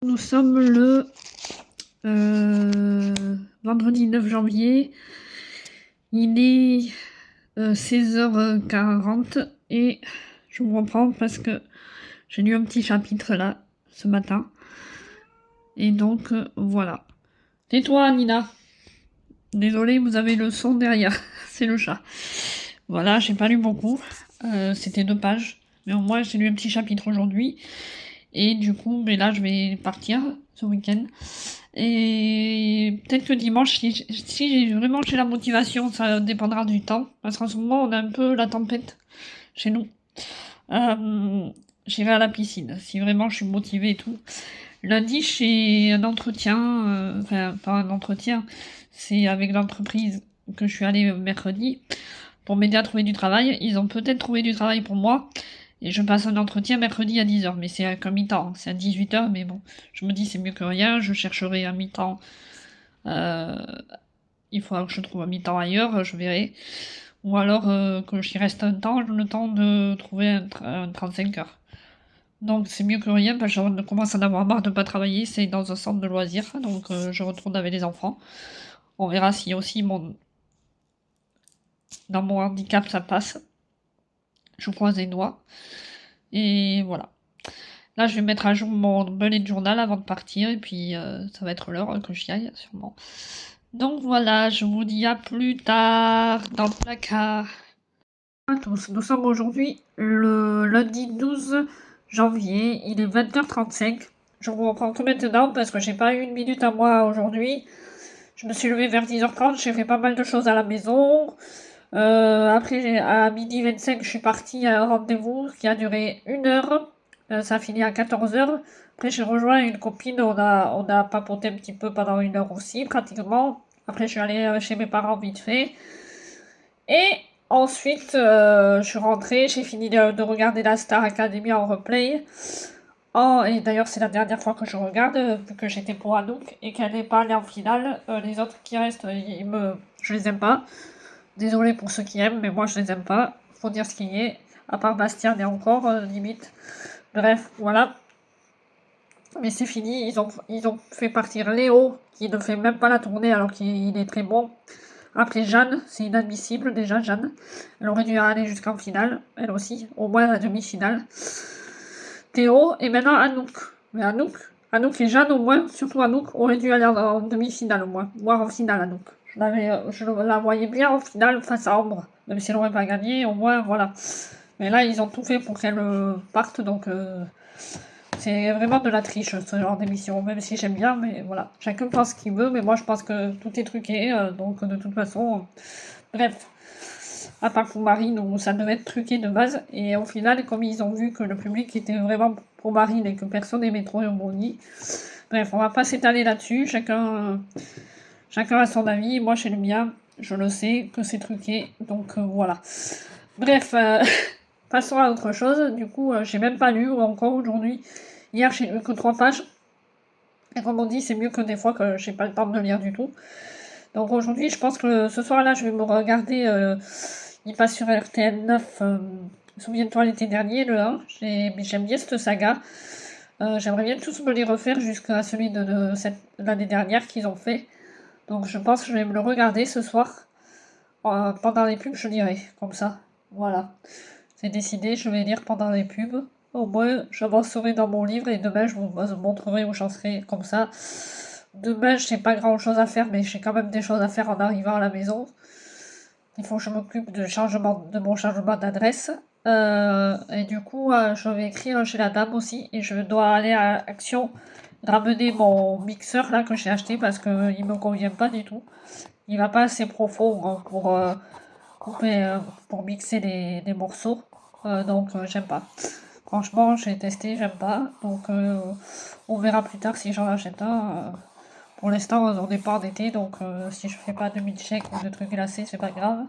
Nous sommes le vendredi 9 janvier. Il est 16h40 et je vous reprends parce que j'ai lu un petit chapitre là ce matin. Et donc voilà. Tais-toi Nina. Désolée, vous avez le son derrière. C'est le chat. Voilà, j'ai pas lu beaucoup. C'était 2 pages. Mais au moins j'ai lu un petit chapitre aujourd'hui. Et du coup, mais là je vais partir ce week-end. Et peut-être que dimanche, si vraiment j'ai la motivation, ça dépendra du temps. Parce qu'en ce moment, on a un peu la tempête chez nous. J'irai à la piscine, si vraiment je suis motivée et tout. Lundi, j'ai un entretien, enfin, pas un entretien, c'est avec l'entreprise que je suis allée mercredi pour m'aider à trouver du travail. Ils ont peut-être trouvé du travail pour moi. Et je passe un entretien mercredi à 10h, mais c'est comme mi-temps, c'est à 18h, mais bon, je me dis c'est mieux que rien, je chercherai un mi-temps. Il faudra que je trouve un mi-temps ailleurs, je verrai. Ou alors que j'y reste un temps, le temps de trouver un 35 heures. Donc c'est mieux que rien, parce que je commence à en avoir marre de pas travailler, c'est dans un centre de loisirs, donc je retourne avec les enfants. On verra si aussi dans mon handicap ça passe. Je croise les doigts. Et voilà. Là, je vais mettre à jour mon bullet journal avant de partir, et puis ça va être l'heure que j'y aille, sûrement. Donc voilà, je vous dis à plus tard dans le placard. Bonjour à tous, nous sommes aujourd'hui le lundi 12 janvier, il est 20h35. Je vous reprends que maintenant parce que j'ai pas eu une minute à moi aujourd'hui. Je me suis levée vers 10h30, j'ai fait pas mal de choses à la maison. Après, à midi 25, je suis partie à un rendez-vous qui a duré 1 heure. Ça a fini à 14h. Après, j'ai rejoint une copine, on a papoté un petit peu pendant 1 heure aussi, pratiquement. Après, je suis allée chez mes parents vite fait. Et ensuite, je suis rentrée, j'ai fini de regarder la Star Academy en replay. Oh, et d'ailleurs, c'est la dernière fois que je regarde, vu que j'étais pour Anouk et qu'elle n'est pas allée en finale. Les autres qui restent, je les aime pas. Désolée pour ceux qui aiment, mais moi je les aime pas. Faut dire ce qui est. À part Bastien et encore, limite. Bref, voilà. Mais c'est fini. Ils ont fait partir Léo, qui ne fait même pas la tournée alors qu'il est très bon. Après Jeanne, c'est inadmissible déjà, Jeanne. Elle aurait dû aller jusqu'en finale, elle aussi, au moins la demi-finale. Théo, et maintenant Anouk. Mais Anouk et Jeanne au moins, surtout Anouk, aurait dû aller en demi-finale au moins, voire en finale Anouk. Je la voyais bien en finale face à Ambre, même si elle n'aurait pas gagné, au moins voilà. Mais là, ils ont tout fait pour qu'elle parte, donc c'est vraiment de la triche ce genre d'émission, même si j'aime bien, mais voilà. Chacun pense ce qu'il veut, mais moi je pense que tout est truqué, donc de toute façon, bref. À part pour Marine, où ça devait être truqué de base, et au final, comme ils ont vu que le public était vraiment pour Marine et que personne n'aimait trop Hermione, bref, on va pas s'étaler là-dessus, chacun a son avis, moi j'ai le mien, je le sais que c'est truqué, donc voilà. Bref, passons à autre chose, du coup j'ai même pas lu encore aujourd'hui. Hier j'ai lu que 3 pages, et comme on dit c'est mieux que des fois que j'ai pas le temps de lire du tout. Donc aujourd'hui je pense que ce soir là je vais me regarder, il passe sur RTL 9, souviens-toi l'été dernier, le 1, j'aime bien cette saga. J'aimerais bien tous me les refaire jusqu'à celui de l'année dernière qu'ils ont fait. Donc je pense que je vais me le regarder ce soir. Pendant les pubs, je lirai, comme ça. Voilà. C'est décidé, je vais lire pendant les pubs. Au moins, j'avancerai dans mon livre et demain, je vous montrerai où j'en serai, comme ça. Demain, je n'ai pas grand chose à faire, mais j'ai quand même des choses à faire en arrivant à la maison. Il faut que je m'occupe de mon changement d'adresse. Et du coup, je vais écrire chez la dame aussi. Et je dois aller à Action ramener mon mixeur là que j'ai acheté parce qu'il ne me convient pas du tout. Il va pas assez profond pour mixer les morceaux. Donc j'aime pas. Franchement, j'ai testé, j'aime pas. Donc on verra plus tard si j'en achète un. Pour l'instant, on n'est pas en été, donc si je fais pas de milkshake ou de trucs glacés, c'est pas grave.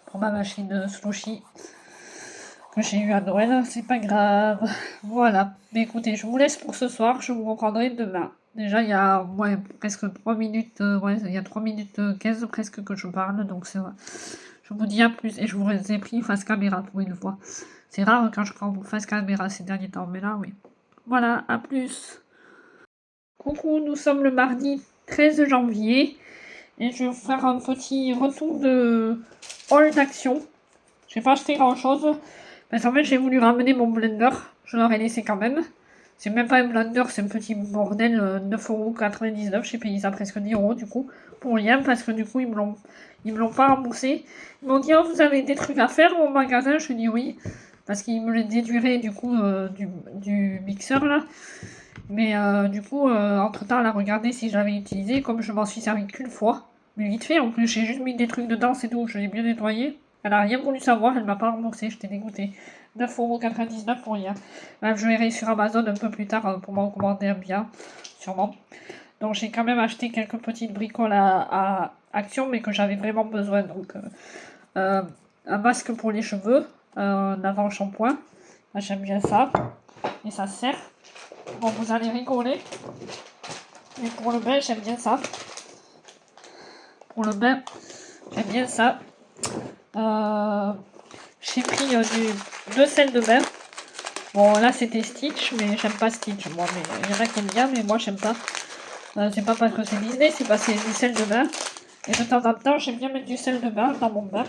Pour ma machine slushy que j'ai eu à Noël, c'est pas grave. Voilà. Mais écoutez, je vous laisse pour ce soir, je vous reprendrai demain. Déjà, il y a presque 3 minutes, il y a 3 minutes 15 presque que je parle, donc c'est vrai. Je vous dis à plus, et je vous ai pris face caméra pour une fois. C'est rare quand je prends face caméra ces derniers temps, mais là, oui. Voilà, à plus. Coucou, nous sommes le mardi 13 janvier et je vais vous faire un petit retour de haul d'action. J'ai pas acheté grand chose parce qu'en fait j'ai voulu ramener mon blender, je l'aurais laissé quand même. C'est même pas un blender, c'est un petit bordel, 9,99€, j'ai payé ça presque 10€ du coup, pour rien, parce que du coup ils me l'ont pas remboursé. Ils m'ont dit oh vous avez des trucs à faire au magasin, je dis oui, parce qu'ils me les déduiraient du coup du mixeur là. Mais du coup, entre-temps, elle a regardé si j'avais utilisé, comme je m'en suis servi qu'une fois. Mais vite fait, en plus, j'ai juste mis des trucs dedans, c'est tout, je l'ai bien nettoyé. Elle a rien voulu savoir, elle m'a pas remboursé, j'étais dégoûtée. 9,99€ pour rien. Bref, je verrai sur Amazon un peu plus tard pour m'en commander un bien, sûrement. Donc j'ai quand même acheté quelques petites bricoles à Action, mais que j'avais vraiment besoin. Donc un masque pour les cheveux, un avant-shampoing, j'aime bien ça, et ça sert. Bon, vous allez rigoler. Mais pour le bain, j'aime bien ça. Pour le bain, j'aime bien ça. J'ai pris deux sels de bain. Bon, là, c'était Stitch, mais j'aime pas Stitch, moi. Mais il y en a qui aiment bien, mais moi, j'aime pas. C'est pas parce que c'est Disney, c'est parce que c'est du sel de bain. Et de temps en temps, j'aime bien mettre du sel de bain dans mon bain.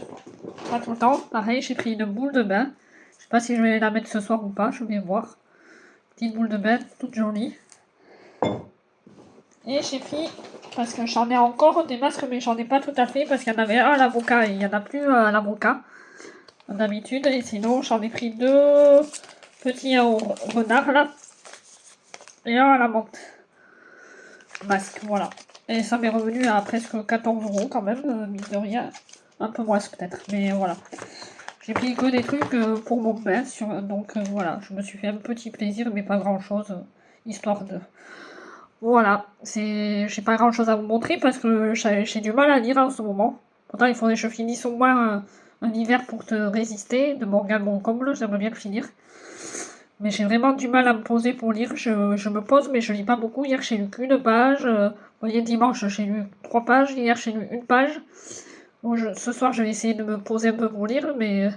Pas tout le temps. Pareil, j'ai pris une boule de bain. Je sais pas si je vais la mettre ce soir ou pas, je vais voir. Petite boule de bain, toute jolie. Et j'ai pris, parce que j'en ai encore des masques, mais j'en ai pas tout à fait, parce qu'il y en avait un à l'avocat et il n'y en a plus à l'avocat, d'habitude. Et sinon, j'en ai pris deux petits au renard, là, et un à la menthe. Masque, voilà. Et ça m'est revenu à presque 14€ quand même, mine de rien. Un peu moins peut-être, mais voilà. J'ai pris que des trucs pour mon bain, donc voilà. Je me suis fait un petit plaisir, mais pas grand-chose, histoire de... Voilà, j'ai pas grand chose à vous montrer parce que j'ai du mal à lire en ce moment. Pourtant, il faudrait que je finisse au moins un hiver pour te résister de Morgane Moncomble, j'aimerais bien le finir. Mais j'ai vraiment du mal à me poser pour lire. Je me pose, mais je lis pas beaucoup. Hier, j'ai lu qu'une page. Vous voyez, dimanche, j'ai lu 3 pages. Hier, j'ai lu une page. Bon, ce soir, je vais essayer de me poser un peu pour lire, mais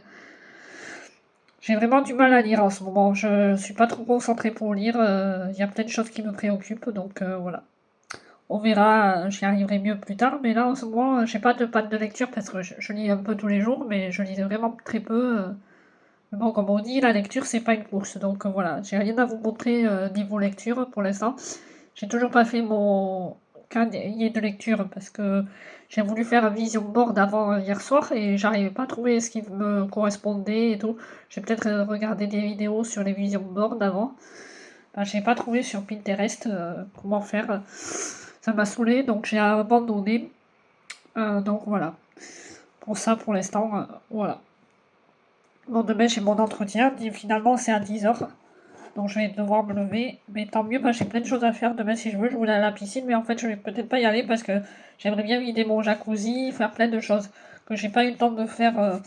j'ai vraiment du mal à lire en ce moment. Je suis pas trop concentrée pour lire. Il y a plein de choses qui me préoccupent, donc voilà. On verra, j'y arriverai mieux plus tard. Mais là, en ce moment, j'ai pas de panne de lecture parce que je lis un peu tous les jours, mais je lis vraiment très peu. Mais bon, comme on dit, la lecture, c'est pas une course. Donc voilà, j'ai rien à vous montrer niveau lecture pour l'instant. J'ai toujours pas fait mon cahier de lecture parce que j'ai voulu faire un vision board avant hier soir et j'arrivais pas à trouver ce qui me correspondait et tout. J'ai peut-être regardé des vidéos sur les vision boards avant. J'ai pas trouvé sur Pinterest comment faire. Ça m'a saoulé donc j'ai abandonné. Donc voilà. Pour ça, pour l'instant, voilà. Bon, demain j'ai mon entretien. Finalement, c'est à 10h. Donc je vais devoir me lever, mais tant mieux, j'ai plein de choses à faire demain si je veux. Je voulais aller à la piscine, mais en fait je vais peut-être pas y aller parce que j'aimerais bien vider mon jacuzzi, faire plein de choses que j'ai pas eu le temps de faire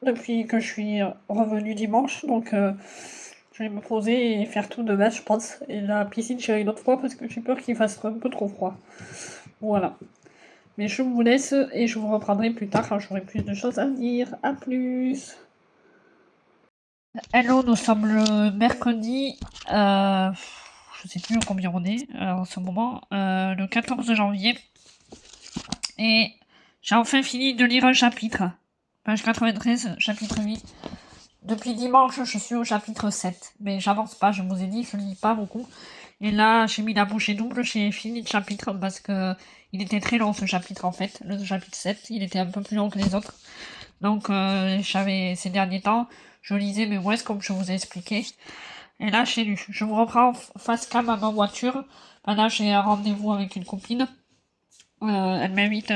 depuis que je suis revenue dimanche. Donc je vais me poser et faire tout demain, je pense. Et la piscine, j'irai une autre fois parce que j'ai peur qu'il fasse un peu trop froid. Voilà. Mais je vous laisse et je vous reprendrai plus tard quand j'aurai plus de choses à dire. À plus! Hello, nous sommes le mercredi, je sais plus combien on est en ce moment, le 14 janvier. Et j'ai enfin fini de lire un chapitre. Page 93, chapitre 8. Depuis dimanche, je suis au chapitre 7. Mais j'avance pas, je vous ai dit, je lis pas beaucoup. Et là, j'ai mis la bouchée double, j'ai fini le chapitre parce que il était très long ce chapitre en fait. Le chapitre 7, il était un peu plus long que les autres. Donc j'avais ces derniers temps, je lisais mes ouest comme je vous ai expliqué. Et là j'ai lu. Je vous reprends face cam à ma voiture. Là j'ai un rendez-vous avec une copine. Elle m'invite,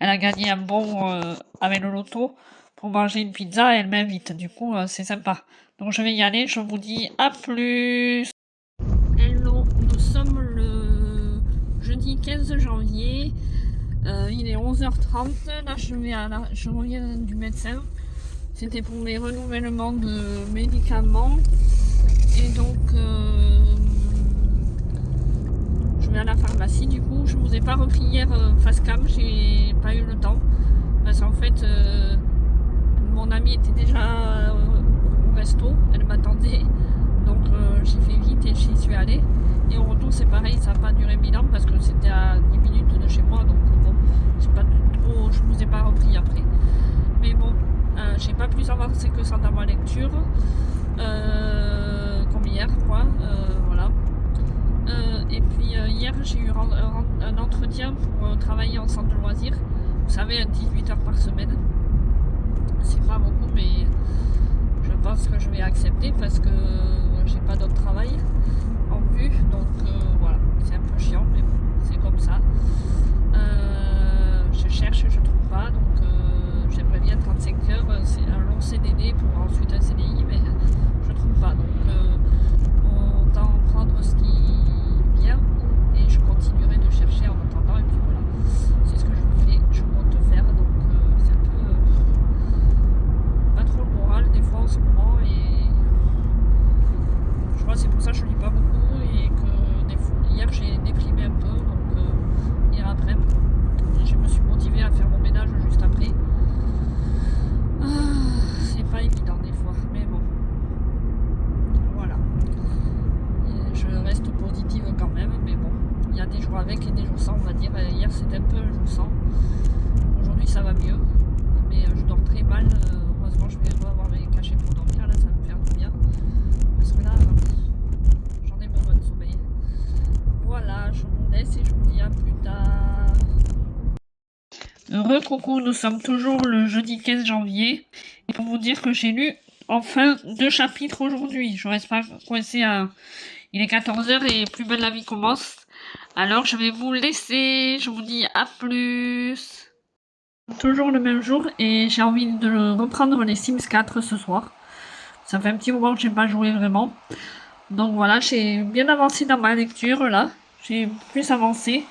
elle a gagné un bon avec le loto pour manger une pizza et elle m'invite. Du coup c'est sympa. Donc je vais y aller, je vous dis à plus. Hello, nous sommes le jeudi 15 janvier. Il est 11h30, là je reviens du médecin. C'était pour mes renouvellements de médicaments. Et donc je vais à la pharmacie du coup. Je vous ai pas repris hier face cam, j'ai pas eu le temps. Parce qu'en fait mon amie était déjà au resto, elle m'attendait. Donc j'ai fait vite et j'y suis allée. Et au retour c'est pareil, ça n'a pas duré 1000 ans parce que c'était à 10 minutes de chez moi. Donc bon, c'est pas trop, je vous ai pas repris après. Mais bon, j'ai pas plus avancé que ça dans ma lecture. Comme hier quoi, voilà. Et puis hier j'ai eu un entretien pour travailler en centre de loisirs. Vous savez, à 18 heures par semaine. C'est pas beaucoup, mais je pense que je vais accepter parce que j'ai pas d'autre travail en vue. Donc voilà, c'est un peu chiant, mais bon, c'est comme ça. Je cherche, je trouve pas. Donc j'aimerais bien 35 heures. C'est un long CDD pour ensuite un CDI, mais je trouve pas. Donc autant prendre ce qui vient et je continuerai de chercher en attendant. Et puis voilà, c'est ce que je fais, je compte faire. Donc c'est un peu pas trop le moral des fois en ce moment. Et je crois que c'est pour ça que je lis pas beaucoup. Et que des fois, hier j'ai déprimé un peu. Donc hier après, je me suis motivée à faire mon ménage juste après. C'est pas évident des fois, mais bon. Voilà. Et je reste positive quand même, mais bon. Il y a des jours avec et des jours sans, on va dire. Hier c'était un peu un jour sans. Aujourd'hui ça va mieux. Mais je dors très mal. Heureusement je vais avoir mes cachets pour dormir. Là ça va me faire du bien. Parce que là, j'en ai besoin de sommeil. Voilà, je vous laisse et je vous dis à plus tard. Coucou, nous sommes toujours le jeudi 15 janvier. Et pour vous dire que j'ai lu enfin 2 chapitres aujourd'hui. Je reste pas coincée à... Il est 14h et Plus belle la vie commence. Alors je vais vous laisser. Je vous dis à plus. Toujours le même jour et j'ai envie de reprendre les Sims 4 ce soir. Ça fait un petit moment que j'ai pas joué vraiment. Donc voilà, j'ai bien avancé dans ma lecture là. J'ai plus avancé.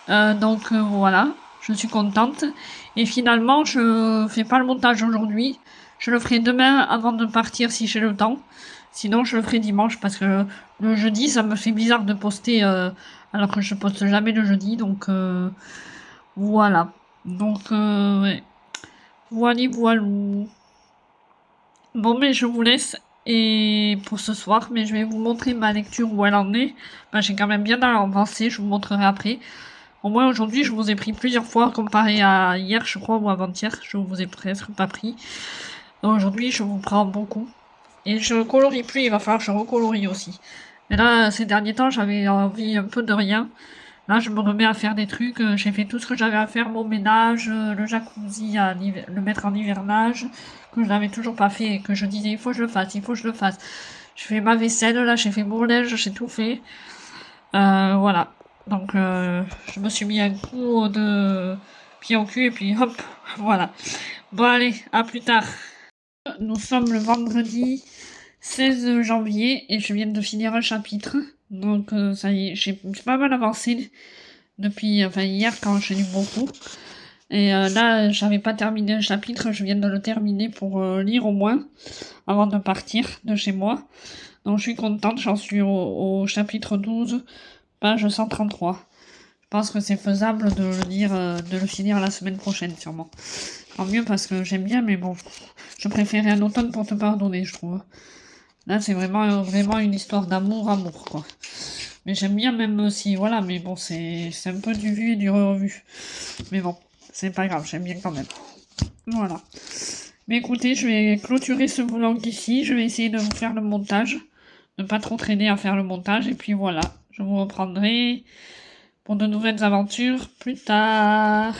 Donc voilà, je suis contente. Et finalement, je fais pas le montage aujourd'hui. Je le ferai demain avant de partir si j'ai le temps. Sinon, je le ferai dimanche parce que le jeudi, ça me fait bizarre de poster alors que je poste jamais le jeudi. Donc voilà. Donc ouais. Voilà. Bon, mais je vous laisse et pour ce soir, mais je vais vous montrer ma lecture où elle en est. Ben, j'ai quand même bien avancé, je vous montrerai après. Au moins aujourd'hui, je vous ai pris plusieurs fois comparé à hier, je crois, ou avant-hier. Je vous ai presque pas pris. Aujourd'hui, je vous prends beaucoup. Et je colorie plus, il va falloir que je recolorie aussi. Mais là, ces derniers temps, j'avais envie un peu de rien. Là, je me remets à faire des trucs. J'ai fait tout ce que j'avais à faire, mon ménage, le jacuzzi, le mettre en hivernage, que je n'avais toujours pas fait et que je disais, il faut que je le fasse, il faut que je le fasse. Je fais ma vaisselle, là, j'ai fait mon linge, j'ai tout fait. Voilà. Donc, je me suis mis un coup de pied au cul et puis hop, voilà. Bon, allez, à plus tard. Nous sommes le vendredi 16 janvier et je viens de finir un chapitre. Donc, ça y est, j'ai pas mal avancé depuis, enfin, hier quand j'ai lu beaucoup. Et là, j'avais pas terminé un chapitre, je viens de le terminer pour lire au moins avant de partir de chez moi. Donc, je suis contente, j'en suis au chapitre 12. Page 133. Je pense que c'est faisable de le lire, de le finir la semaine prochaine, sûrement. Tant mieux parce que j'aime bien, mais bon, je préférais un automne pour te pardonner, je trouve. Là, c'est vraiment une histoire d'amour, quoi. Mais j'aime bien même si, voilà, mais bon, c'est un peu du vu et du revu. Mais bon, c'est pas grave, j'aime bien quand même. Voilà. Mais écoutez, je vais clôturer ce vlog ici. Je vais essayer de vous faire le montage. Ne pas trop traîner à faire le montage. Et puis voilà. Je vous reprendrai pour de nouvelles aventures plus tard.